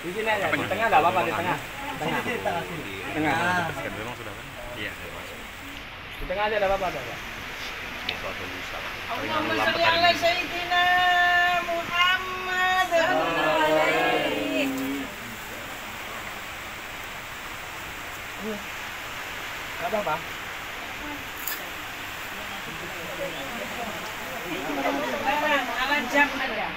Di sini aja, di tengah enggak apa-apa, di tengah. Tengah. Tengah. Memang sudah kan? Iya, masuk. Di tengah aja enggak apa-apa, Pak. Itu atau lusa. Allahumma sholli ala sayyidina Muhammad. Enggak apa-apa. Ala jam aja.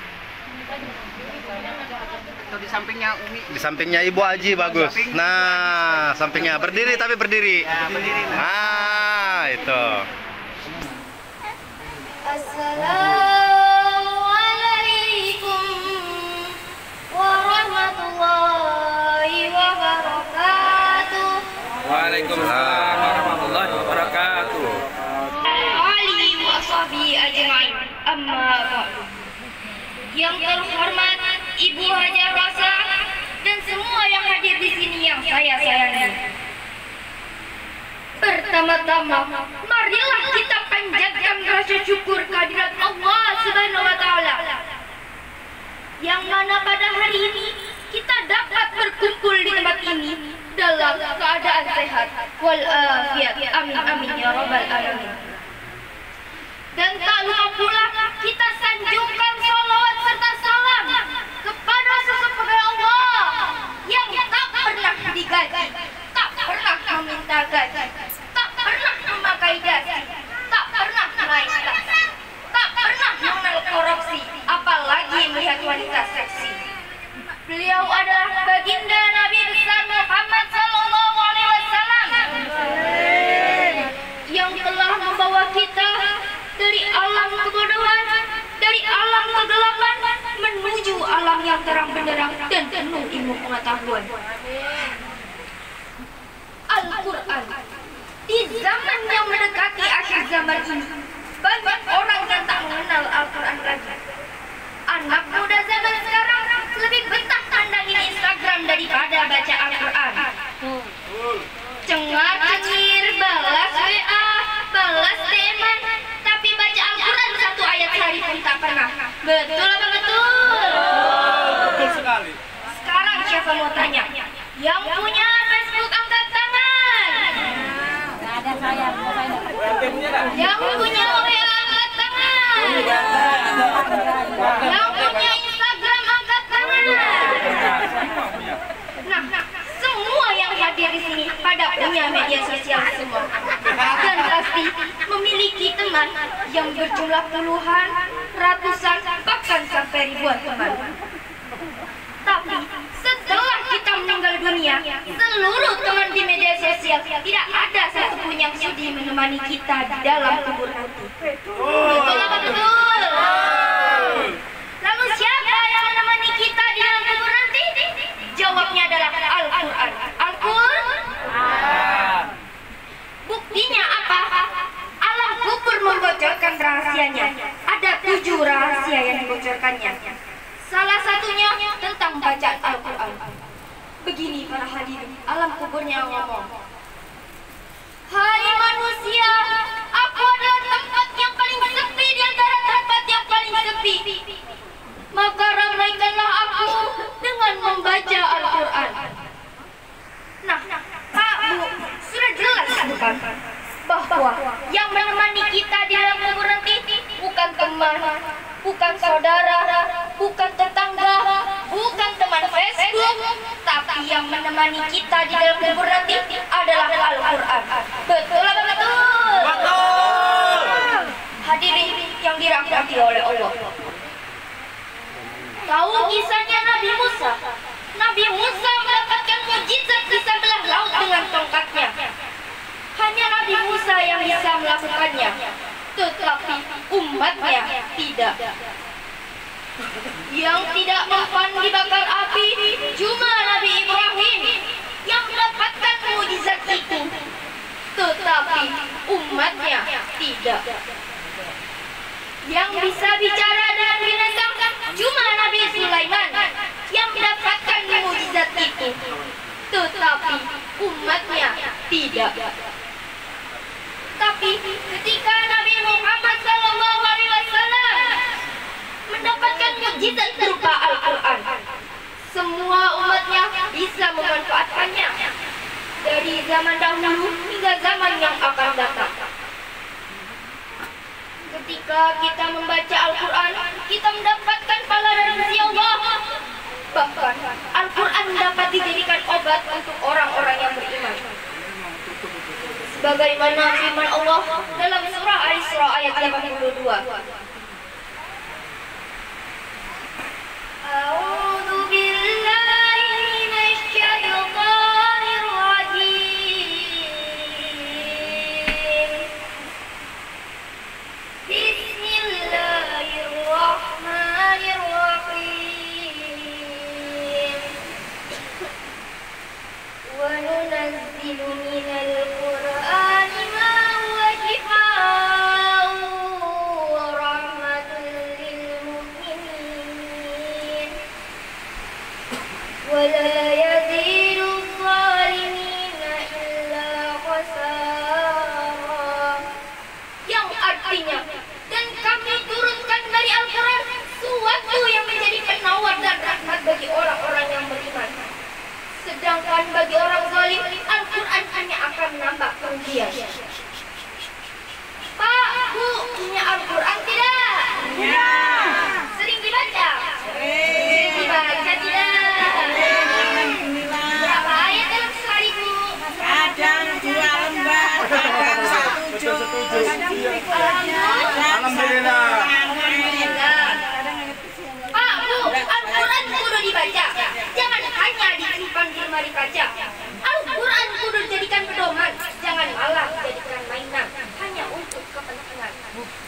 Atau di sampingnya Umi. Di sampingnya Ibu Aji bagus. Nah, sampingnya berdiri tapi berdiri. Ya, berdiri. Ah, itu. Assalamualaikum warahmatullahi wabarakatuh. Waalaikumsalam warahmatullahi wabarakatuh. Ali wa sahbihi ajma'in. Amma ba'du. Yang terhormat Ibu Hajar Rosa dan semua yang hadir di sini yang saya sayangi. Pertama-tama, marilah kita panjatkan rasa syukur kehadirat Allah Subhanahu wa taala. Yang mana pada hari ini kita dapat berkumpul di tempat ini dalam keadaan sehat walafiat. Amin amin ya rabbal alamin. Dan tak lupa pula kita sanjungkan sholawat serta salam kepada sesepuh Allah yang tak pernah digaji, tak pernah meminta gaji, tak pernah memakai dasi, tak pernah naik kelas, tak pernah mengenal korupsi, apalagi melihat wanita seksi. Beliau adalah baginda Nabi besar Muhammad sallallahu alaihi wasallam yang telah membawa kita dari alam kebodohan, dari alam kegelapan menuju alam yang terang benderang dan penuh ilmu pengetahuan. Al-Quran. Di zaman yang mendekati akhir zaman ini, banyak orang yang tak mengenal Al-Quran lagi. Anak muda zaman sekarang lebih betah tandangin Instagram daripada baca Al-Quran. Cengar-cengir, balas WA, balas DM, tapi baca Al-Quran satu ayat sehari pun tak pernah. Betul apa betul? Betul sekali. Sekarang siapa mau tanya? Yang punya Facebook angkat tangan. Enggak ada saya. Yang punya WA angkat tangan. Yang punya Instagram angkat tangan. Nah, semua yang hadir di sini pada punya media sosial semua. Dan pasti memiliki teman yang berjumlah puluhan, ratusan, bahkan sampai ribuan teman. Tapi setelah kita meninggal dunia, seluruh teman di media sosial tidak ada satupun yang sudi menemani kita di dalam kubur nanti. Betul apa betul? Lalu siapa yang menemani kita di dalam kubur nanti? Jawabnya adalah Al-Quran. Al-Quran. Buktinya apa? Alam kubur membocorkan rahasianya. Ada 7 rahasia yang dibocorkannya. Salah satunya tentang bacaan Al-Quran. Begini para hadirin, alam kuburnya ngomong. Hai manusia, aku adalah tempat yang paling sepi di antara tempat yang paling sepi. Maka ramaikanlah aku dengan membaca Al-Quran. Nah, Pak, Bu, sudah jelas bukan? Bahwa yang menemani kita di dalam kubur nanti bukan teman, bukan saudara, bukan tetangga, bukan teman Facebook, tapi yang menemani kita di dalam kubur nanti adalah Al-Quran. Betul apa betul? Betul. Hadirin yang dirahmati oleh Allah. Tahu kisahnya Nabi Musa? Nabi Musa mendapatkan mukjizat bisa belah laut dengan tongkatnya. Hanya Nabi Musa yang bisa melakukannya, tetapi umatnya tidak. Yang tidak mempan dibakar api cuma Nabi Ibrahim yang mendapatkan mukjizat itu, tetapi umatnya tidak. Yang bisa bicara dengan binatang cuma Nabi Sulaiman yang mendapatkan mukjizat itu, tetapi umatnya tidak. Tapi ketika Nabi Muhammad SAW mendapatkan mukjizat berupa Al-Quran, semua umat bisa memanfaatkannya dari zaman dahulu hingga zaman yang akan datang. Ketika kita membaca Al-Quran, kita mendapatkan pahala dari sisi Allah. Bahkan Al-Quran dapat dijadikan obat untuk orang-orang yang beriman. Sebagaimana firman Allah dalam surah Al-Isra ayat 82. A'udzu billahi minasy syaithanir rajim. Bismillahirrahmanirrahim. Wa nunazzilu minal Qur'ani ma huwa shifaa'un wa rahmatun lil mu'minin. Wa la yazidu adh-dhalimina illa khasara. Yang artinya, dan kami turunkan dari Al-Quran suatu yang menjadi penawar dan rahmat bagi orang-orang yang beriman. Sedangkan bagi orang zalim, Al-Quran hanya akan menambah kerugian. Pak, Bu, punya Al-Quran tidak? Ya. Sering dibaca? Sering dibaca tidak? Berapa ayat dalam sehari, Bu? Kadang 2 lembar, kadang 1 juz. Alhamdulillah. Pak, Bu, Al-Quran kudu dibaca. Jangan hanya disimpan di lemari kaca. Al-Quran kudu dijadikan pedoman. Jangan malah dijadikan mainan hanya untuk kepentingan.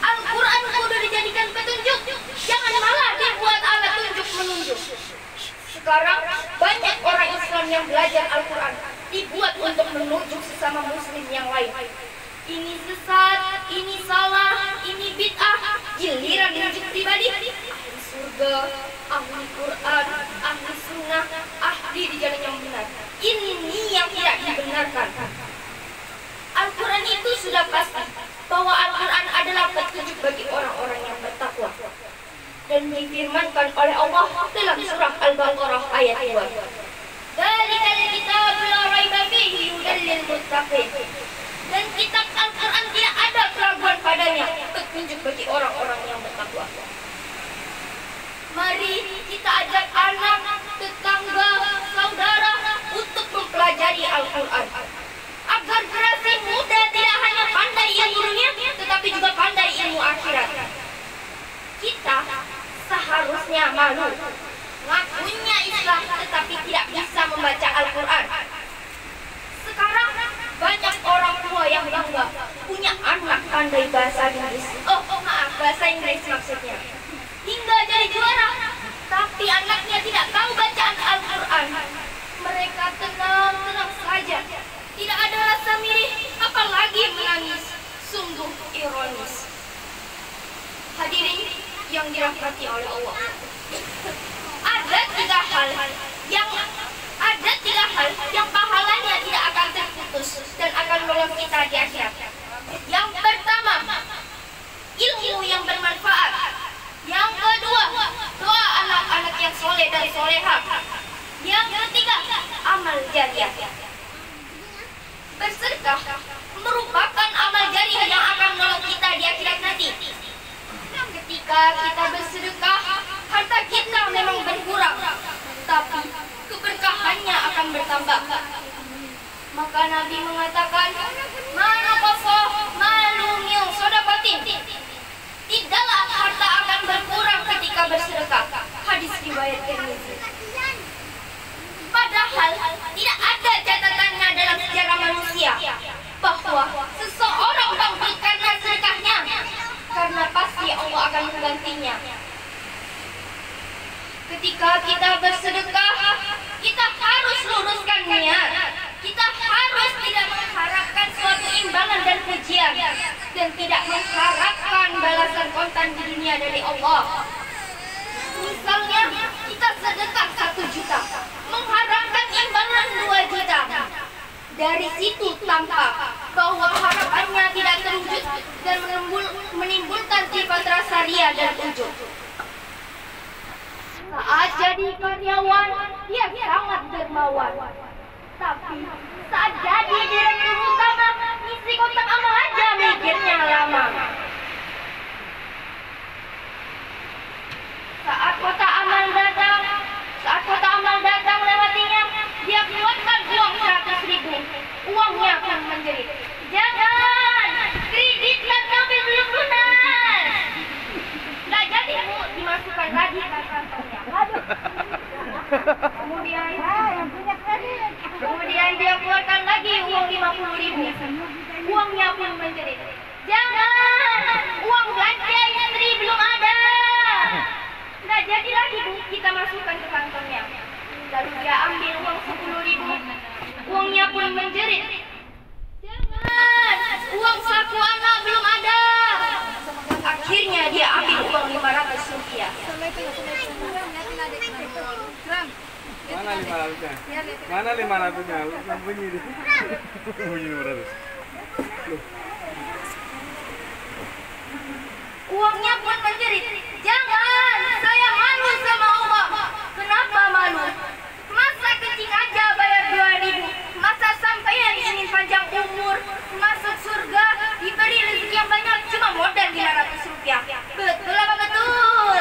Al-Quran kudu dijadikan petunjuk. Jangan malah dibuat alat tunjuk menunjuk. Sekarang banyak orang Islam yang belajar Al-Quran dibuat untuk menunjuk sesama muslim yang lain. Ini sesat, ini salah, ini bid'ah. Giliran menunjuk pribadi, ahli surga, ahli Quran, ahli sunnah, ahli di jalan yang benar. Ini yang tidak dibenarkan. Al-Quran itu sudah pasti bahwa Al-Quran adalah petunjuk bagi orang-orang yang bertakwa. Dan difirmankan oleh Allah dalam surah Al-Baqarah ayat 2. Dzalikal kitabu la raiba fihi hudal lil muttaqin. Dan kitab Al-Quran tidak ada keraguan padanya, petunjuk bagi orang-orang yang bertakwa. Mari kita ajak anak, tetangga, saudara untuk mempelajari Al-Quran, agar generasi muda tidak hanya pandai ilmu dunia, tetapi juga pandai ilmu akhirat. Kita seharusnya malu ngakunya Islam tetapi tidak bisa membaca Al-Quran. Sekarang banyak orang tua yang bangga punya anak pandai bahasa Inggris. Bahasa Inggris maksudnya. Hingga jadi juara, tapi anaknya tidak tahu bacaan Al-Quran. Mereka tenang-tenang saja, tidak ada rasa miris, apalagi menangis. Sungguh ironis. Hadirin yang dirahmati oleh Allah, ada tiga hal yang pahalanya tidak akan terputus dan akan menolong kita di akhirat. Yang pertama, ilmu yang bermanfaat. Yang kedua, doa anak-anak yang soleh dan solehah. Yang ketiga, amal jariah. Bersedekah merupakan amal jariah yang akan menolong kita di akhirat nanti. Ketika kita bersedekah, harta kita memang berkurang, tapi keberkahannya akan bertambah. Maka Nabi mengatakan, "Manaqasa malu min shadaqatin." Tidaklah harta akan berkurang ketika bersedekah. Hadis riwayat Tirmizi. Padahal tidak ada catatannya dalam sejarah manusia bahwa seseorang bangkrut karena sedekahnya, karena pasti Allah akan menggantinya. Ketika kita bersedekah, kita harus luruskan niat. Kita harus tidak mengharapkan suatu imbalan dan pujian, dan tidak mengharapkan balasan kontan di dunia dari Allah. Misalnya kita sedekah 1 juta, mengharapkan imbalan 2 juta. Dari situ tampak bahwa harapannya tidak terwujud dan menimbulkan sifat rasa ria dan ujub. Saat jadi karyawan, dia sangat dermawan. Tapi saat jadi direktur utama, isi kotak amal aja mikirnya lama. Saat kotak amal datang lewatinya, dia keluarkan uang 100.000. Uangnya pun menjerit. Jangan, kreditkan kami belum lunas. Nggak jadi dimasukkan lagi ke kantongnya. Kemudian dia keluarkan lagi uang 50.000. Uangnya pun menjerit. Jangan, uang belanja istri belum ada. Nggak jadi lagi Bu, kita masukkan ke kantongnya. Lalu dia ambil uang 10.000. Uangnya pun menjerit. Jangan, uang saku anak belum ada. Akhirnya dia ambil uang 500 rupiah. Mana 500-nya? Mana 500-nya? Lu bunyi deh. Bunyi 500. Uangnya pun menjerit. Jangan, saya malu sama Allah. Kenapa malu? Masa kencing aja bayar 2.000? Masa sampean ingin panjang umur, masuk surga, diberi rezeki yang banyak, cuma modal 500 rupiah. Betul apa betul?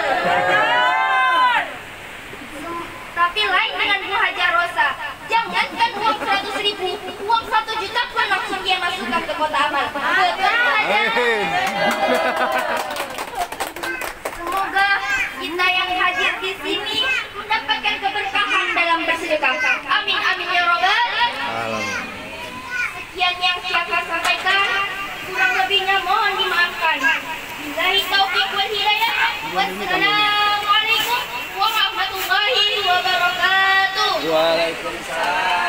Tapi lain dengan Bu Haja Rosa. Jangankan uang 100.000, uang 1 juta pun langsung dia masukkan ke kotak amal. Betul aja. Semoga kita yang hadir di sini mendapatkan keberkahan dalam bersedekah. Amin amin ya robbal alamin. Sekian yang siapa sampaikan, kurang lebihnya mohon dimaafkan. Billahi taufiq wal hidayah. Wassalamualaikum warahmatullahi wabarakatuh. Waalaikumsalam.